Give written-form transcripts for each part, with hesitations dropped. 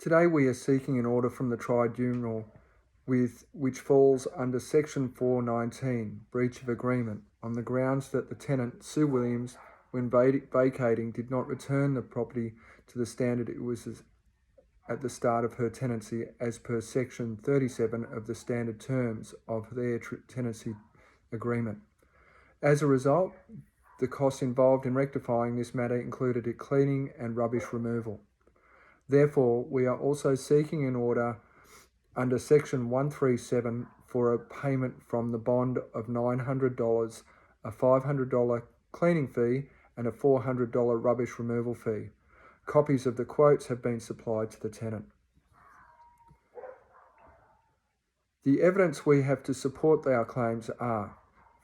Today we are seeking an order from the Tribunal which falls under Section 419, breach of agreement, on the grounds that the tenant, Sue Williams, when vacating, did not return the property to the standard it was at the start of her tenancy as per Section 37 of the standard terms of their tenancy agreement. As a result, the costs involved in rectifying this matter included a cleaning and rubbish removal. Therefore, we are also seeking an order under Section 137 for a payment from the bond of $900, a $500 cleaning fee, and a $400 rubbish removal fee. Copies of the quotes have been supplied to the tenant. The evidence we have to support our claims are,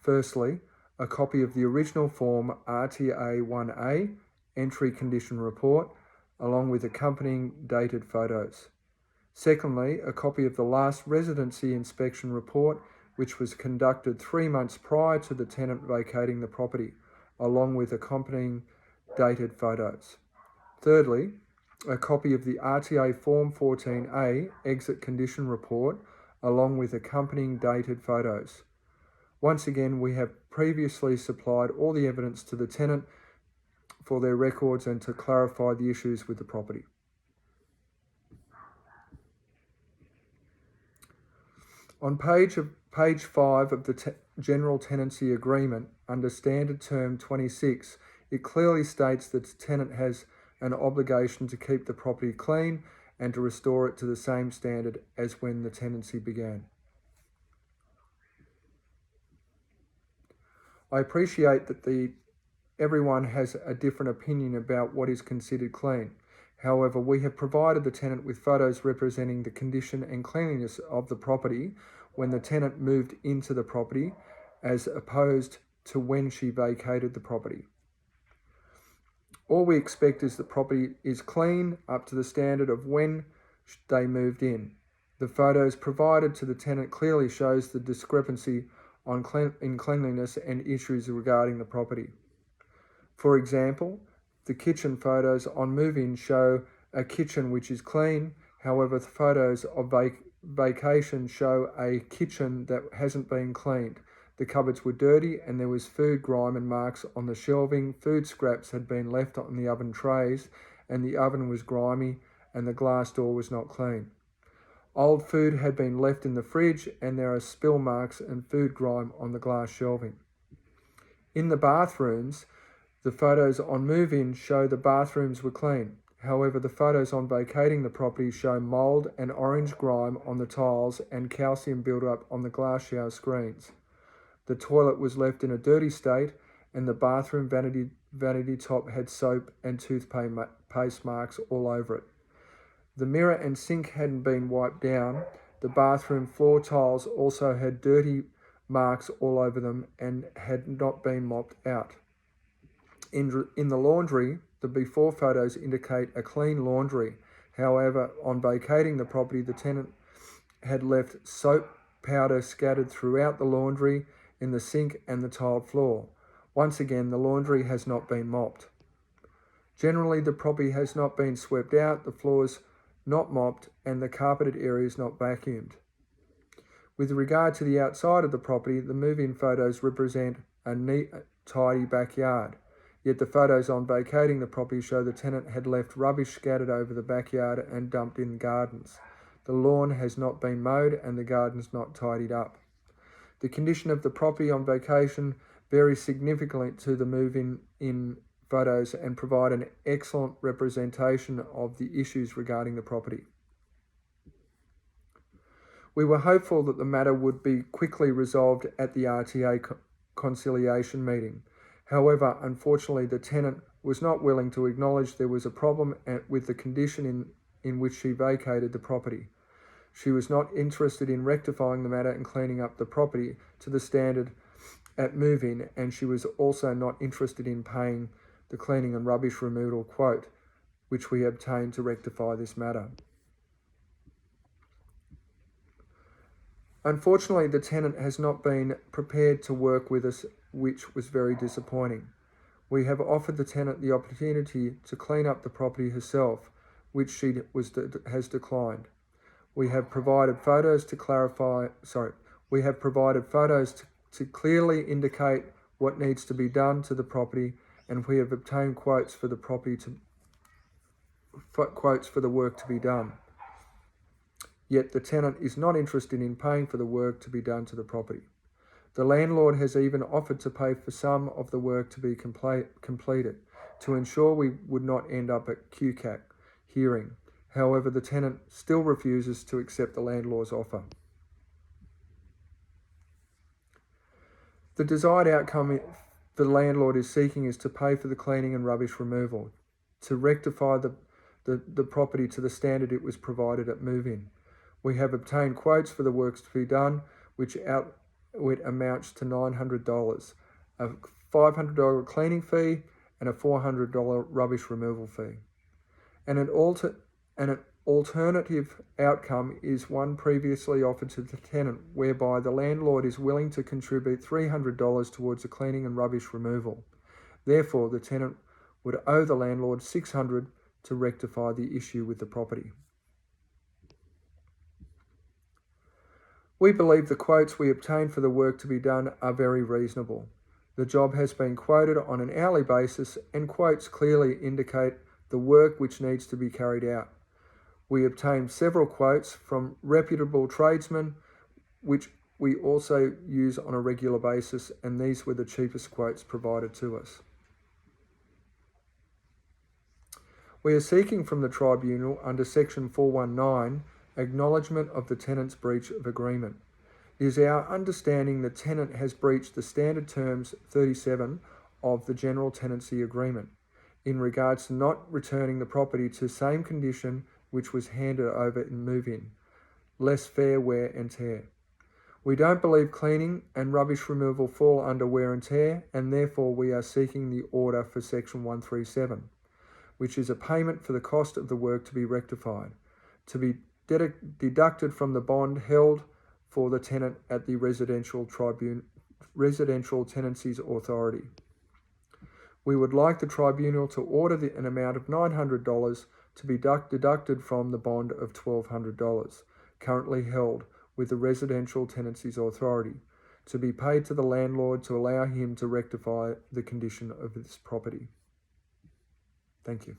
firstly, a copy of the original form RTA 1A entry condition report, along with accompanying dated photos. Secondly, a copy of the last residency inspection report, which was conducted 3 months prior to the tenant vacating the property, along with accompanying dated photos. Thirdly, a copy of the RTA Form 14A exit condition report, along with accompanying dated photos. Once again, we have previously supplied all the evidence to the tenant for their records and to clarify the issues with the property. On page 5 of the General Tenancy Agreement, under Standard Term 26, it clearly states that the tenant has an obligation to keep the property clean and to restore it to the same standard as when the tenancy began. I appreciate that everyone has a different opinion about what is considered clean. However, we have provided the tenant with photos representing the condition and cleanliness of the property when the tenant moved into the property, as opposed to when she vacated the property. All we expect is the property is clean up to the standard of when they moved in. The photos provided to the tenant clearly shows the discrepancy in cleanliness and issues regarding the property. For example, the kitchen photos on move-in show a kitchen which is clean. However, the photos of vacation show a kitchen that hasn't been cleaned. The cupboards were dirty and there was food grime and marks on the shelving. Food scraps had been left on the oven trays and the oven was grimy and the glass door was not clean. Old food had been left in the fridge and there are spill marks and food grime on the glass shelving. In the bathrooms, the photos on move-in show the bathrooms were clean. However, the photos on vacating the property show mould and orange grime on the tiles and calcium build-up on the glass shower screens. The toilet was left in a dirty state and the bathroom vanity top had soap and toothpaste marks all over it. The mirror and sink hadn't been wiped down. The bathroom floor tiles also had dirty marks all over them and had not been mopped out. In the laundry, the before photos indicate a clean laundry. However, on vacating the property, the tenant had left soap powder scattered throughout the laundry, in the sink and the tiled floor. Once again, the laundry has not been mopped. Generally, the property has not been swept out, the floors not mopped, and the carpeted areas not vacuumed. With regard to the outside of the property, the move-in photos represent a neat, tidy backyard. Yet the photos on vacating the property show the tenant had left rubbish scattered over the backyard and dumped in gardens. The lawn has not been mowed and the gardens not tidied up. The condition of the property on vacation varies significantly to the move-in photos and provide an excellent representation of the issues regarding the property. We were hopeful that the matter would be quickly resolved at the RTA conciliation meeting. However, unfortunately, the tenant was not willing to acknowledge there was a problem with the condition in which she vacated the property. She was not interested in rectifying the matter and cleaning up the property to the standard at move-in, and she was also not interested in paying the cleaning and rubbish removal quote, which we obtained to rectify this matter. Unfortunately, the tenant has not been prepared to work with us, which was very disappointing. We have offered the tenant the opportunity to clean up the property herself, which she has declined. We have provided photos to clearly indicate what needs to be done to the property, and we have obtained quotes for the work to be done. Yet the tenant is not interested in paying for the work to be done to the property. The landlord has even offered to pay for some of the work to be completed to ensure we would not end up at Qcat hearing. However, the tenant still refuses to accept the landlord's offer. The desired outcome the landlord is seeking is to pay for the cleaning and rubbish removal, to rectify the property to the standard it was provided at move-in. We have obtained quotes for the works to be done, which amounts to $900, a $500 cleaning fee and a $400 rubbish removal fee. And an alternative outcome is one previously offered to the tenant, whereby the landlord is willing to contribute $300 towards the cleaning and rubbish removal. Therefore, the tenant would owe the landlord $600 to rectify the issue with the property. We believe the quotes we obtained for the work to be done are very reasonable. The job has been quoted on an hourly basis, and quotes clearly indicate the work which needs to be carried out. We obtained several quotes from reputable tradesmen, which we also use on a regular basis, and these were the cheapest quotes provided to us. We are seeking from the Tribunal under Section 419 acknowledgement of the tenant's breach of agreement. It is our understanding the tenant has breached the standard terms 37 of the General Tenancy Agreement in regards to not returning the property to same condition which was handed over in move-in, less fair wear and tear. We don't believe cleaning and rubbish removal fall under wear and tear, and therefore we are seeking the order for Section 137, which is a payment for the cost of the work to be rectified, to be deducted from the bond held for the tenant at the Residential Tenancies Authority. We would like the Tribunal to order an amount of $900 to be deducted from the bond of $1,200, currently held with the Residential Tenancies Authority, to be paid to the landlord to allow him to rectify the condition of this property. Thank you.